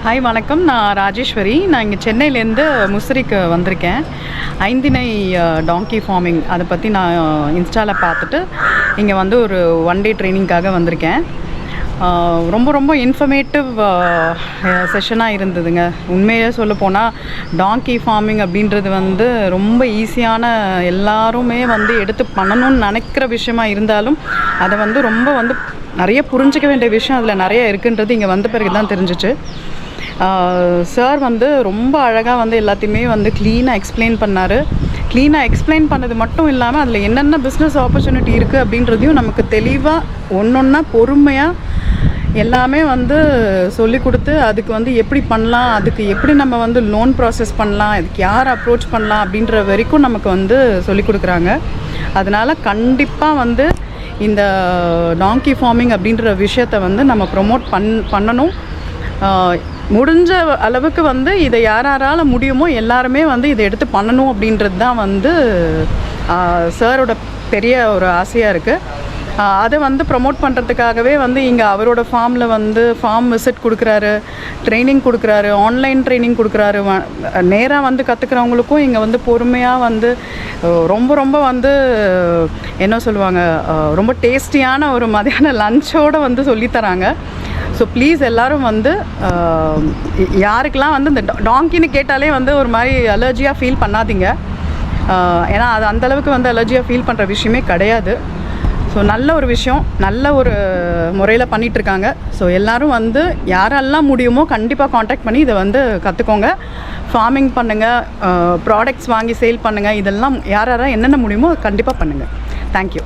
Hi வணக்கம். நான் ராஜேஸ்வரி. நான் இங்கே சென்னையிலேருந்து முசிறிக்கு வந்திருக்கேன். ஐந்திணை டாங்கி ஃபார்மிங் அதை பற்றி நான் இன்ஸ்டாவில் பார்த்துட்டு இங்கே வந்து ஒரு 1 டே ட்ரைனிங்காக வந்திருக்கேன். ரொம்ப ரொம்ப இன்ஃபர்மேட்டிவ் செஷனாக இருந்ததுங்க. உண்மையாக சொல்ல போனால் டாங்கி ஃபார்மிங் அப்படின்றது வந்து ரொம்ப ஈஸியான, எல்லாருமே வந்து எடுத்து பண்ணணும்னு நினைக்கிற விஷயமா இருந்தாலும் அதை வந்து ரொம்ப வந்து நிறைய புரிஞ்சிக்க வேண்டிய விஷயம் அதில் நிறைய இருக்குன்றது இங்கே வந்த பிறகு தான் தெரிஞ்சிச்சு. சார் வந்து ரொம்ப அழகாக வந்து எல்லாத்தையுமே வந்து க்ளீனாக எக்ஸ்பிளைன் பண்ணார். க்ளீனாக எக்ஸ்பிளைன் பண்ணது மட்டும் இல்லாமல் அதில் என்னென்ன பிஸ்னஸ் ஆப்பர்ச்சுனிட்டி இருக்குது அப்படின்றதையும் நமக்கு தெளிவாக ஒன்றொன்னா பொறுமையாக எல்லாமே வந்து சொல்லி கொடுத்து, அதுக்கு வந்து எப்படி பண்ணலாம், அதுக்கு எப்படி நம்ம வந்து லோன் ப்ராசஸ் பண்ணலாம், அதுக்கு யார் அப்ரோச் பண்ணலாம் அப்படின்ற வரைக்கும் நமக்கு வந்து சொல்லி கொடுக்குறாங்க. அதனால் கண்டிப்பாக வந்து இந்த டாங்கி ஃபார்மிங் அப்படின்ற விஷயத்தை வந்து நம்ம ப்ரொமோட் பண்ணணும். முடிஞ்ச அளவுக்கு வந்து இதை யாரால முடியுமோ எல்லாருமே வந்து இதை எடுத்து பண்ணணும் அப்படின்றது தான் வந்து சாரோட பெரிய ஒரு ஆசையாக இருக்குது. அதை வந்து ப்ரமோட் பண்ணுறதுக்காகவே வந்து இங்கே அவரோட ஃபார்மில் வந்து ஃபார்ம் விசிட் கொடுக்குறாரு, ட்ரைனிங் கொடுக்குறாரு, ஆன்லைன் ட்ரைனிங் கொடுக்குறாரு. நேராக வந்து கற்றுக்கிறவங்களுக்கும் இங்கே வந்து பொறுமையாக வந்து ரொம்ப ரொம்ப வந்து என்ன சொல்லுவாங்க, ரொம்ப டேஸ்டியான ஒரு மதியான லஞ்சோடு வந்து சொல்லித்தராங்க. ஸோ ப்ளீஸ் எல்லோரும் வந்து யாருக்கெல்லாம் வந்து இந்த டாங்கின்னு கேட்டாலே வந்து ஒரு மாதிரி அலர்ஜியாக ஃபீல் பண்ணாதீங்க. ஏன்னா அது அந்தளவுக்கு வந்து அலர்ஜியாக ஃபீல் பண்ணுற விஷயமே கிடையாது. ஸோ நல்ல ஒரு விஷயம், நல்ல ஒரு முறையில் பண்ணிகிட்ருக்காங்க. ஸோ எல்லோரும் வந்து யாரெல்லாம் முடியுமோ கண்டிப்பாக காண்டாக்ட் பண்ணி இதை வந்து கற்றுக்கோங்க. ஃபார்மிங் பண்ணுங்கள், ப்ராடக்ட்ஸ் வாங்கி சேல் பண்ணுங்கள். இதெல்லாம் யாரெல்லாம் என்னென்ன முடியுமோ கண்டிப்பாக பண்ணுங்கள். தேங்க்யூ.